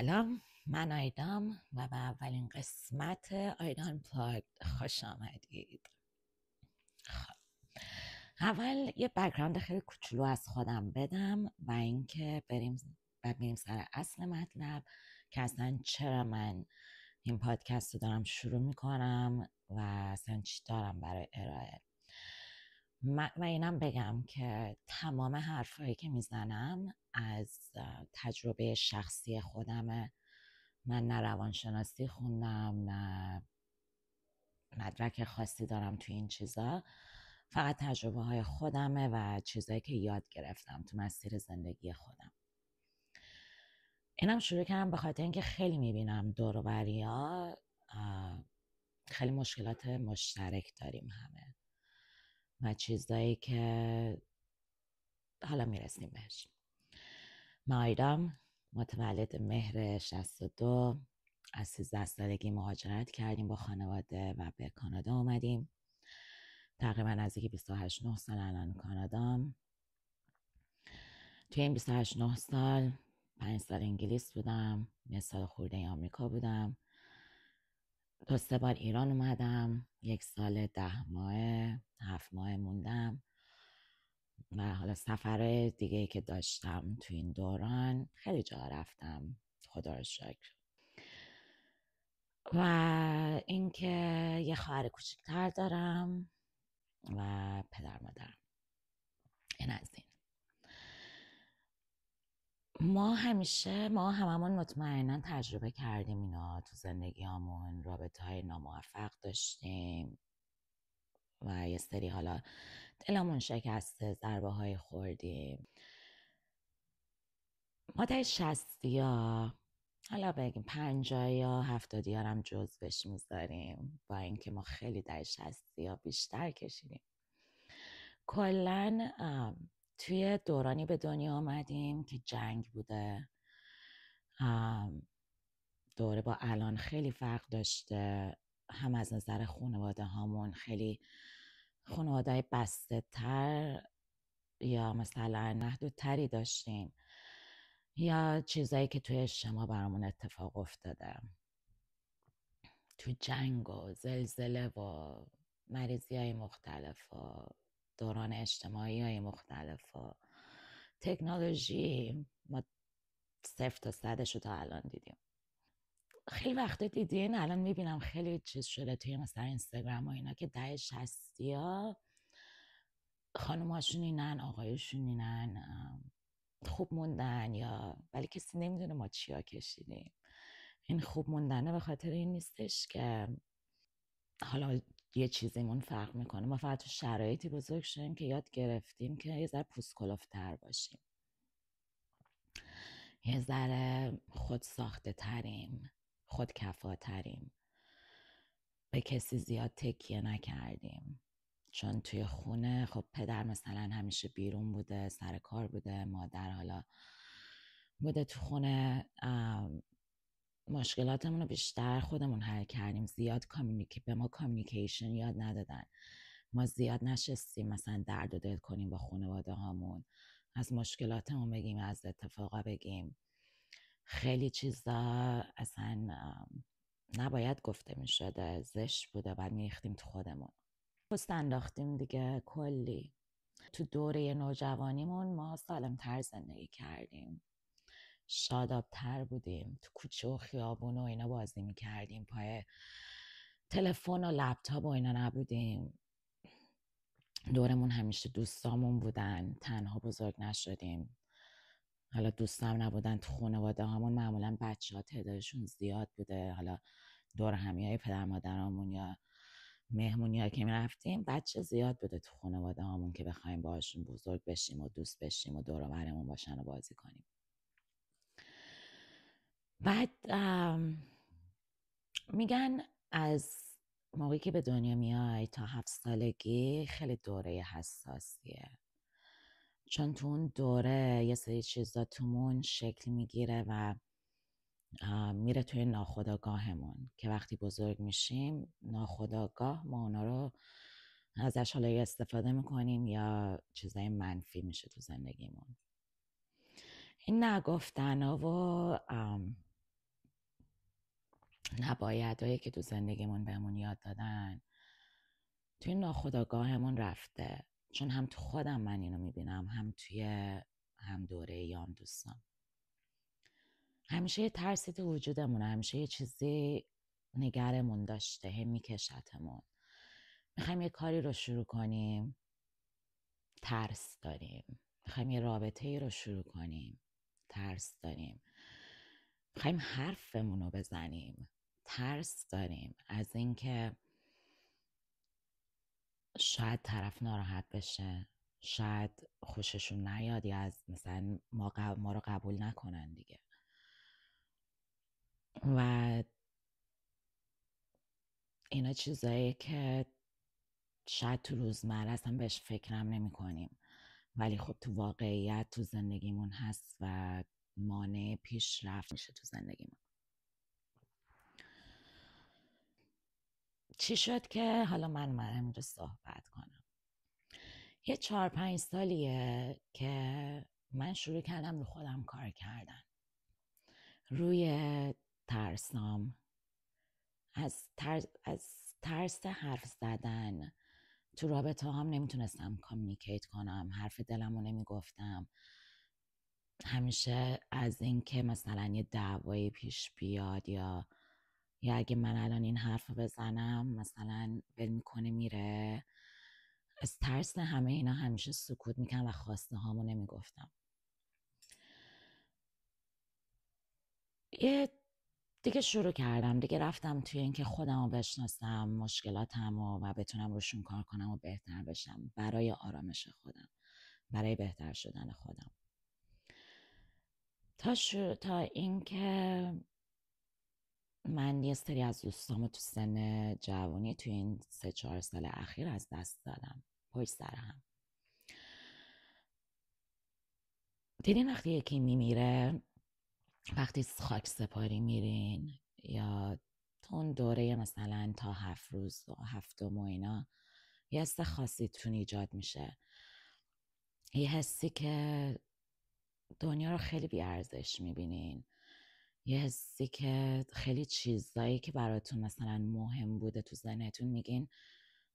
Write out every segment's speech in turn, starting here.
سلام، من آیدام و به اولین قسمت آیدان پلاگ خوش آمدید. خب، اول یه بک‌گراند خیلی کوچولو از خودم بدم و اینکه بریم سر اصل مطلب که اصلا چرا من این پادکست رو دارم شروع میکنم و اصلا چی دارم برای ارائه. و اینم بگم که تمام حرفایی که میزنم از تجربه شخصی خودمه. من نه روانشناسی خوندم نه مدرک خاصی دارم تو این چیزا، فقط تجربه های خودمه و چیزایی که یاد گرفتم تو مسیر زندگی خودم. اینم شروع کردم به خاطر اینکه خیلی میبینم دور و بریا خیلی مشکلات مشترک داریم همه و چیزایی که حالا میرسیم بهش. من آیدام، متولد مهر 62، از 13 سالگی مهاجرت کردیم با خانواده و به کانادا اومدیم. تقریبا نزدیک 28-9 سال الان کانادام. توی این 28-9 سال 5 سال انگلیس بودم، 1 سال خورده آمریکا بودم، 2-3 بار ایران اومدم، 1 سال 10 ماه 7 ماه موندم و حالا سفرهای دیگه که داشتم تو این دوران خیلی جا رفتم، خدا رو شکر. و اینکه یه خواهر کوچیک‌تر دارم و پدر مادرم. این از این. ما هممون مطمئنا تجربه کردیم اینا تو زندگیامون، رابطه‌های ناموفق داشتیم و یه سری حالا دلمون شکسته، ضربه های خوردیم. ما در 60 حالا بگیم 50 یا 70 هم جزوش میذاریم، با اینکه ما خیلی در 60 بیشتر کشیدیم. کلن توی دورانی به دنیا آمدیم که جنگ بوده. دوره با الان خیلی فرق داشته، هم از نظر خانواده هامون خیلی خانواده های بسته تر یا مثلا محدودتری داشتیم، یا چیزایی که توی اجتماع برامون اتفاق افتاده، تو جنگ و زلزله و مریضی های مختلف و دوران اجتماعی های مختلف و تکنولوژی. ما 0 تا 100 رو تا الان دیدیم. خیلی وقتا دیدین، الان میبینم خیلی چیز شده توی مثلا اینستاگرام و اینا که 60 خانوماشون اینن، آقایشون اینن، خوب موندن، یا ولی کسی نمیدونه ما چیا کشیدیم. این خوب موندنه به خاطر این نیستش که حالا یه چیزیمون فرق میکنه، ما فقط تو شرایطی بزرگ شدیم که یاد گرفتیم که یه ذره پوست کلفتر باشیم، یه ذره خود ساخته تریم، خود کفاتریم، به کسی زیاد تکیه نکردیم. چون توی خونه خب پدر مثلا همیشه بیرون بوده، سر کار بوده، مادر حالا بوده تو خونه. مشکلاتمون رو بیشتر خودمون حل کردیم. زیاد به ما کامیونیکیشن یاد ندادن. ما زیاد نشستیم مثلا درد و دل کنیم با خانواده هامون، از مشکلاتمون بگیم، از اتفاقا بگیم. خیلی چیزا اصلا نباید گفته می شده، زشت بوده، بعد میریختیم تو خودمون، پست انداختیم دیگه. کلی تو دوره نوجوانیمون ما سالم‌تر زندگی کردیم، شادابتر بودیم، تو کوچه و خیابون و اینا بازی میکردیم، پای تلفن و لپتاپ و اینا نبودیم. دورمون همیشه دوستامون بودن، تنها بزرگ نشدیم. حالا دوستام نبودن، تو خانواده هامون معمولا بچه ها تعدادشون زیاد بوده، حالا دور همیای پدر مادرامون یا مهمونی ها که میرفتیم بچه زیاد بوده تو خانواده هامون که بخوایم باهاشون بزرگ بشیم و دوست بشیم و دور و برمون باشن و بازی کنیم. بعد میگن از موقعی که به دنیا میای تا 7 سالگی خیلی دوره حساسیه، چون تو اون دوره یه سری چیزا تومون شکل میگیره و میره توی ناخودآگاهمون که وقتی بزرگ میشیم ناخودآگاه ما اونا رو ازش حالا استفاده میکنیم یا چیزای منفی میشه تو زندگیمون. این نگفتن و نبایدهایی که تو زندگیمون بهمون یاد دادن توی ناخودآگاهمون رفته، چون هم تو خودم من اینو میبینم، هم توی هم دوره یام دوستان. همیشه یه ترسی تو وجودمونه، همیشه یه چیزی نگرمون داشته، هم میکشتمون. میخوایم یه کاری رو شروع کنیم، ترس داریم. میخوایم یه رابطه ای رو شروع کنیم، ترس داریم. میخوایم حرفمون رو بزنیم، ترس داریم از اینکه شاید طرف ناراحت بشه، شاید خوششون نیاد یا از مثلا ما رو قبول نکنن دیگه. و اینا چیزایی که شاید تو روزمره اصلا بهش فکرم نمی کنیم، ولی خب تو واقعیت تو زندگیمون هست و مانع پیشرفت میشه تو زندگیمون. چی شد که حالا من اینجا صحبت کنم؟ یه 4-5 سالیه که من شروع کردم رو خودم کار کردن، روی ترسام، از ترس حرف زدن. تو رابطه هم نمیتونستم کامیونیکیت کنم، حرف دلمو نمیگفتم. همیشه از این که مثلا یه دعوایی پیش بیاد یا اگه من الان این حرف بزنم مثلا ول میکنه میره، از ترس همه اینا همیشه سکوت میکنم و خواسته هامو نمیگفتم. یه دیگه شروع کردم، دیگه رفتم توی اینکه خودم رو بشناسم، مشکلاتم و بتونم روشون کار کنم و بهتر بشم برای آرامش خودم، برای بهتر شدن خودم. تا اینکه من یه سری از دوستامو تو سن جوانی توی این 3-4 سال اخیر از دست دادم پشت سر هم. دیدین وقتی یکی میمیره، وقتی خاک سپاری میرین یا تو اون دوره مثلا تا 7 روز و 7 و اینا، یه حس خاصی تون ایجاد میشه، یه حسی که دنیا رو خیلی بیارزش میبینین، یه حسی که خیلی چیزایی که براتون مثلا مهم بوده تو ذهنتون میگین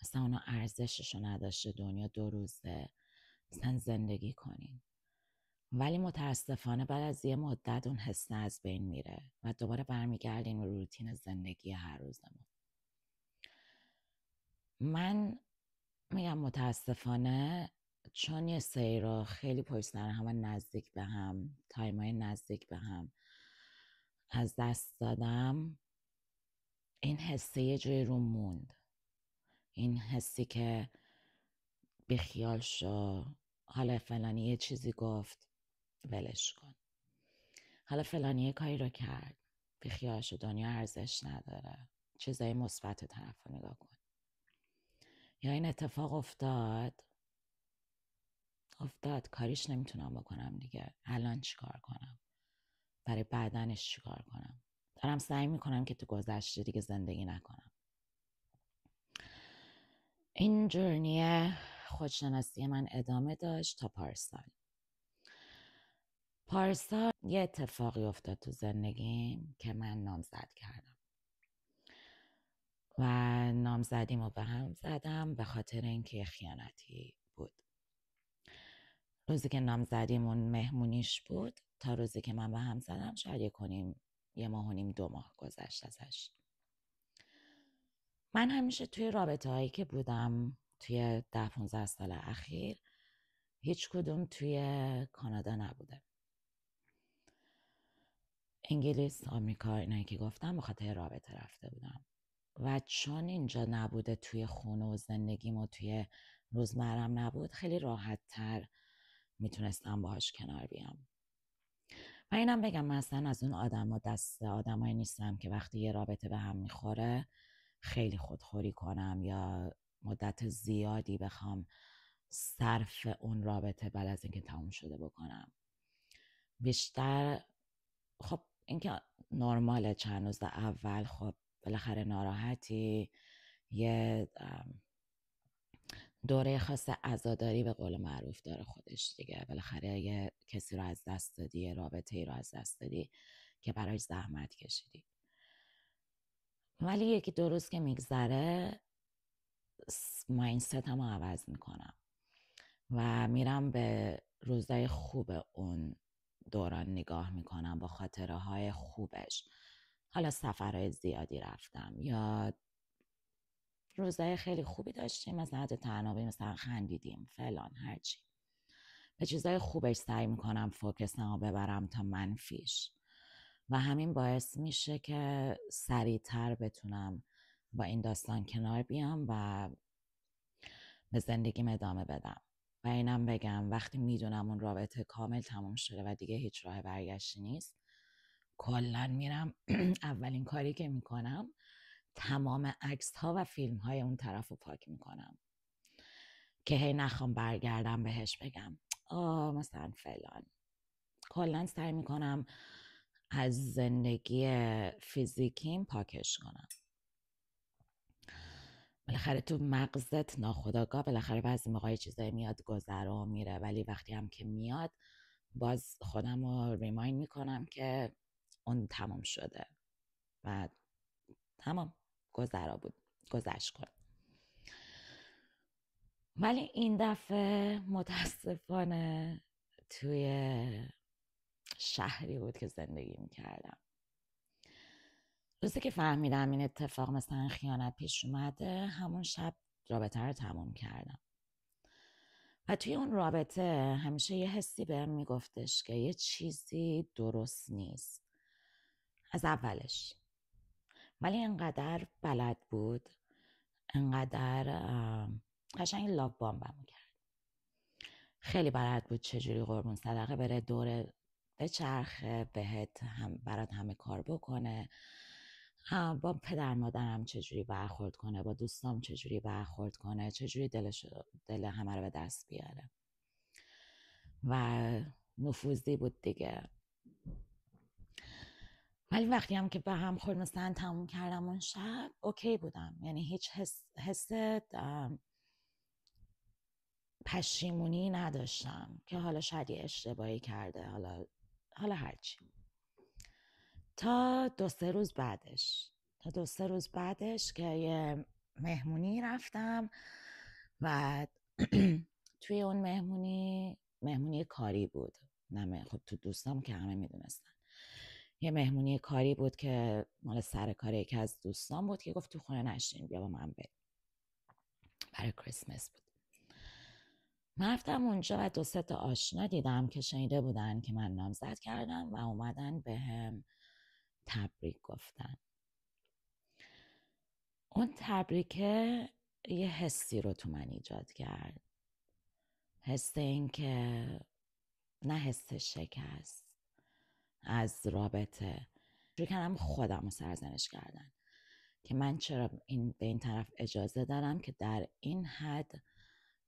مثلا اونو ارزششو نداشته، دنیا 2 روزه، مثلا زندگی کنین. ولی متاسفانه بعد از یه مدت اون حس از بین میره و دوباره برمیگردین به روتین زندگی هر روزمون. من میگم متاسفانه چون یه سری رو خیلی پشت سر هم و نزدیک به هم، تایمای نزدیک به هم از دست دادم، این حسه یه جوی رو موند، این حسی که بیخیال شو، حالا فلانی یه چیزی گفت ولش کن، حالا فلانی یه کاری رو کرد بیخیال شو، دنیا ارزش نداره، چیزای مثبت طرف رو نگاه کن. یا این اتفاق افتاد کاریش نمیتونم بکنم دیگه، الان چیکار کنم؟ برای بعدنش چیکار کنم؟ دارم سعی میکنم که تو گذشته دیگه زندگی نکنم. این جرنی خودشناسی من ادامه داشت تا پارسال یه اتفاقی افتاد تو زندگیم که من نامزد کردم و نامزدیمو به هم زدم به خاطر اینکه خیانتی بود. روزی که نامزدیمون مهمونیش بود تا روزی که من به هم زدم شاید 1.5 ماه 2 ماه گذشت ازش. من همیشه توی رابطه هایی که بودم توی 10-15 سال اخیر هیچ کدوم توی کانادا نبوده. انگلیس، آمریکا، اینایی که گفتم به خاطر رابطه رفته بودم و چون اینجا نبوده توی خونه و زندگیم و توی روزمرم نبود، خیلی راحت تر میتونستم باهاش کنار بیام. و اینم بگم مثلا از اون آدمایی نیستم که وقتی یه رابطه به هم میخوره خیلی خودخوری کنم یا مدت زیادی بخوام صرف اون رابطه بعد از اینکه تموم شده بکنم. بیشتر خب اینکه نرماله چند روز اول خب بالاخره ناراحتی، یه دوره خاص عزاداری به قول معروف داره خودش دیگه، بالاخره یه کسی رو از دست دادی، یه رابطه ای رو از دست دادی که براش زحمت کشیدی. ولی یکی دو روز که میگذره مایندستم رو عوض میکنم و میرم به روزای خوب اون دوران نگاه میکنم با خاطره های خوبش. حالا سفرهای زیادی رفتم یا روزای خیلی خوبی داشتیم، مثلا حتی تنابی، مثلا خندیدیم فلان هرچی. به چیزای خوبش سعی میکنم فوکسم رو ببرم تا منفیش و همین باعث میشه که سریعتر بتونم با این داستان کنار بیام و به زندگیم ادامه بدم. و اینم بگم وقتی میدونم اون رابطه کامل تموم شده و دیگه هیچ راه برگشتی نیست، کلا میرم اولین کاری که میکنم تمام عکس ها و فیلم های اون طرف رو پاک میکنم که هی نخوام برگردم بهش بگم مثلا فلان. کلا سعی میکنم از زندگی فیزیکیم پاکش کنم. بالاخره تو مغزت ناخودآگاه بالاخره بعضی موقع چیزایی میاد گذره و میره، ولی وقتی هم که میاد باز خودم رو ریمایند میکنم که اون تمام شده و تمام گذرا بود، گذشت کن. ولی این دفعه متاسفانه توی شهری بود که زندگی میکردم. روزی که فهمیدم این اتفاق مثلا خیانت پیش اومده، همون شب رابطه رو تموم کردم. و توی اون رابطه همیشه یه حسی بهم میگفتش که یه چیزی درست نیست از اولش، ولی انقدر بلد بود، انقدر قشنگ لاو بامبمو کرد. خیلی بلد بود چجوری قربون صدقه بره دور به چرخه بهت، هم برات همه کار بکنه، با پدر مادرم چجوری برخورد کنه، با دوستام چجوری برخورد کنه، چجوری دل همه رو به دست بیاره و نفوذی بود دیگه. ولی وقتی هم که به هم خورد مثلا تموم کردم اون شب اوکی بودم، یعنی هیچ حس پشیمونی نداشتم که حالا شاید یه اشتباهی کرده، حالا هرچی. تا دو سه روز بعدش که یه مهمونی رفتم و توی اون مهمونی کاری بود، نه خب تو دوستام که همه میدونستن، یه مهمونی کاری بود که مال سر کار یکی از دوستان بود که گفت تو خونه نشین بیا با من بریم، برای کریسمس بود. من رفتم اونجا و دو سه تا آشنا دیدم که شنیده بودن که من نامزد کردم و اومدن به هم تبریک گفتن. اون تبریکه یه حسی رو تو من ایجاد کرد، حس این که نه حس شکست از رابطه، شروع کردم خودم رو سرزنش کردن که من چرا به این طرف اجازه دارم که در این حد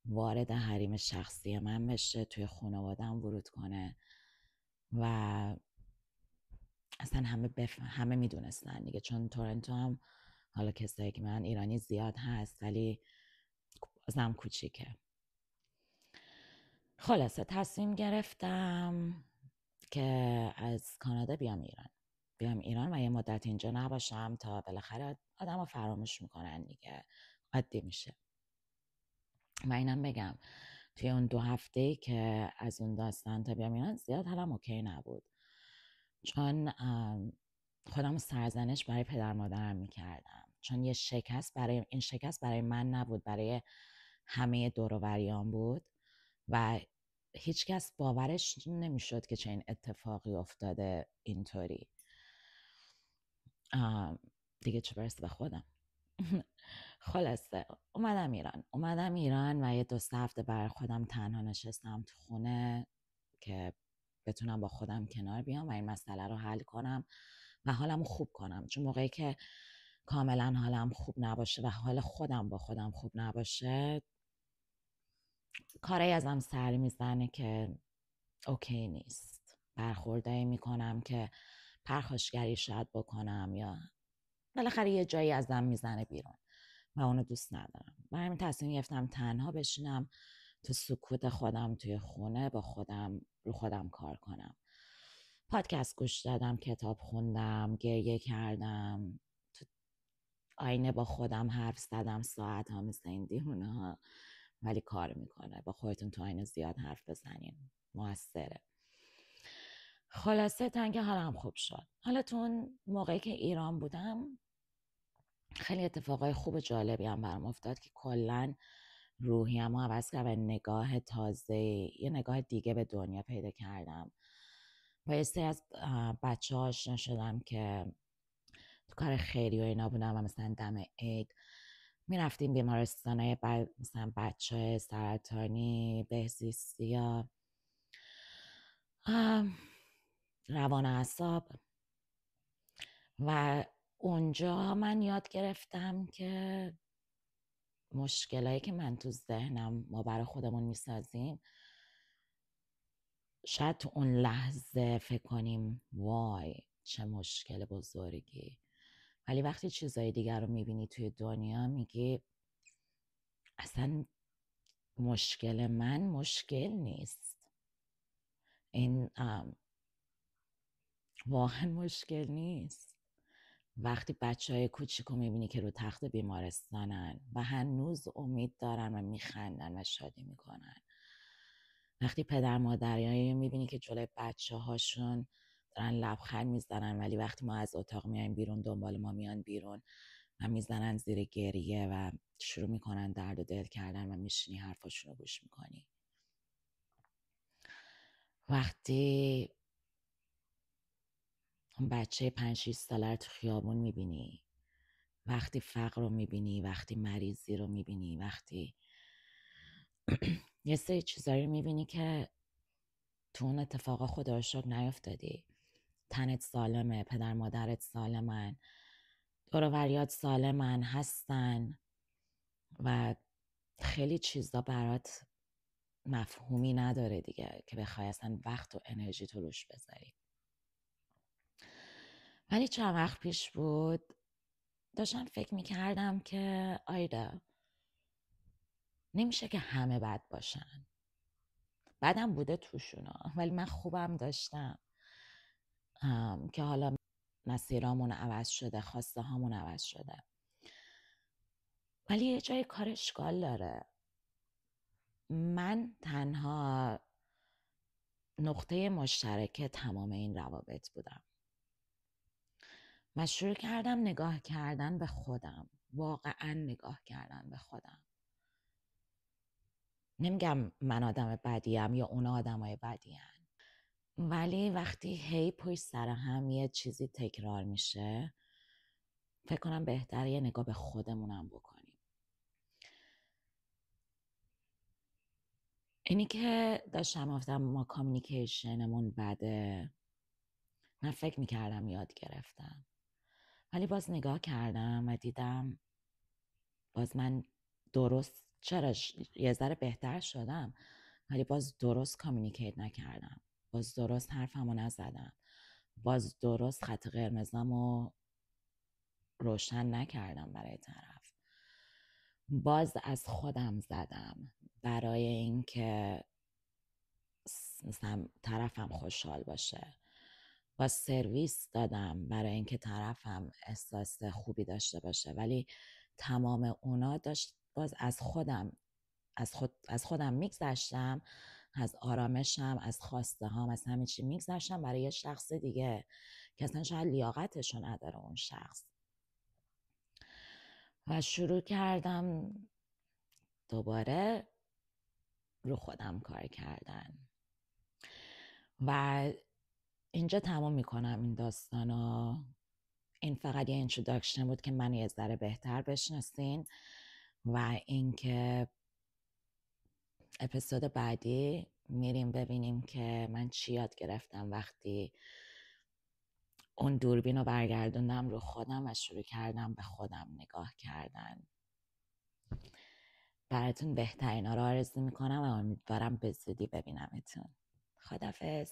وارد حریم شخصی من بشه، توی خانواده‌ام ورود کنه و اصلا همه میدونستن دیگه، چون تورنتو هم حالا کسایی که من ایرانی زیاد هست ولی بازم کوچیکه. خلاصه تصمیم گرفتم که از کانادا بیام ایران و یه مدت اینجا نباشم تا بالاخره آدم ها فراموش میکنن دیگه، عادی میشه. و اینم بگم توی اون 2 هفته‌ای که از اون داستان تا بیام ایران زیاد حالم اوکی نبود، چون خودم سرزنش برای پدر مادرم میکردم، چون این شکست برای من نبود، برای همه دور و بریام بود و هیچکس باورش نمیشد که چه این اتفاقی افتاده اینطوری. دیگه چه برسه به خودم. خلاصه اومدم ایران و یه 2 هفته برای خودم تنها نشستم تو خونه که بتونم با خودم کنار بیام و این مسئله رو حل کنم و حالم خوب کنم، چون موقعی که کاملا حالم خوب نباشه و حال خودم با خودم خوب نباشه، کاری ازم سر میزنه که اوکی نیست، برخوردایی میکنم که پرخاشگری شاید بکنم یا بالاخره یه جایی ازم میزنه بیرون و اونو دوست ندارم. برای همین تصمیم گرفتم تنها بشینم تو سکوت خودم توی خونه با خودم رو خودم کار کنم. پادکست گوش دادم، کتاب خوندم، گریه کردم، تو آینه با خودم حرف زدم ساعت ها مثل این دیوونه ها، ولی کار میکنه. با خودتون تو آینه زیاد حرف بزنین، موثره. خلاصه تا اینکه حالم خوب شد. حالا تو اون موقعی که ایران بودم خیلی اتفاقای خوب و جالبی هم برام افتاد که کلا روحیم رو عوض کرد و نگاه تازه، یه نگاه دیگه به دنیا پیدا کردم. با یه سری از بچه ها آشنا شدم که تو کار خیری و اینا بودم و مثلا دم عید میرفتیم بیمارستانای مثلا بچه سرطانی، بهزیستی یا روان اعصاب، و اونجا من یاد گرفتم که مشکلایی که من تو ذهنم ما برای خودمون میسازیم، شاید تو اون لحظه فکر کنیم وای چه مشکل بزرگی، ولی وقتی چیزای دیگر رو میبینی توی دنیا میگی اصلا مشکل من مشکل نیست، این واقعا مشکل نیست. وقتی بچه های کوچیکو میبینی که رو تخت بیمارستانن و هنوز امید دارن و میخندن و شادی میکنن، وقتی پدر مادرایی میبینی که جلوی بچه هاشون دارن لبخند میزنن ولی وقتی ما از اتاق میایم بیرون دنبال ما میان بیرون و میزنن زیر گریه و شروع میکنن درد و دل کردن و میشینی حرفاشون رو گوش میکنی، وقتی اون بچه 5-6 ساله رو تو خیابون میبینی، وقتی فقر رو میبینی، وقتی مریضی رو میبینی، وقتی یه سری چیزایی رو میبینی که تو اون اتفاقا خدا رو شکر نیفتادی، تنت سالمه، پدر مادرت سالمن، دور و بریات سالمن هستن و خیلی چیزا برات مفهومی نداره دیگه که بخوای اصلا وقت و انرژی تو روش بذاری. ولی چند وقت پیش بود داشتم فکر میکردم که آیدا نمیشه که همه بد باشن، بدم بوده توشونا ولی من خوبم داشتم که حالا مسیرامون عوض شده، خواسته هامون عوض شده، ولی یه جای کار اشکال داره. من تنها نقطه مشترک تمام این روابط بودم و شروع کردم نگاه کردن به خودم، واقعا نگاه کردن به خودم. نمیگم من آدم بدیم یا اونا آدمای بدین، ولی وقتی هی پشت سر هم یه چیزی تکرار میشه فکر کنم بهتره یه نگاه به خودمونم بکنیم. اینی که داشتم گفتم ما کامیونیکیشنمون بده، من فکر میکردم یاد گرفتم، ولی باز نگاه کردم و دیدم باز من درست چرا یه ذره بهتر شدم ولی باز درست کامیونیکیت نکردم، باز درست حرفمو نزدم، باز درست خط قرمزمو روشن نکردم برای طرف، باز از خودم زدم برای اینکه مثلا طرفم خوشحال باشه، باز سرویس دادم برای اینکه طرفم احساس خوبی داشته باشه، ولی تمام اونا داشت باز از خودم میگذشتم، از آرامشم، از خواسته هام، از همه چی میگذشتم برای یه شخص دیگه که اصلا شاید لیاقتشو نداره اون شخص. و شروع کردم دوباره رو خودم کار کردن و اینجا تمام میکنم این داستانو. این فقط یه اینتروداکشن بود که من یه ذره بهتر بشناسین و اینکه اپیزود بعدی میریم ببینیم که من چی یاد گرفتم وقتی اون دوربین رو برگردوندم رو خودم و شروع کردم به خودم نگاه کردن. براتون بهترین ها رو آرزو میکنم و امیدوارم به زودی ببینمتون. خداحافظ.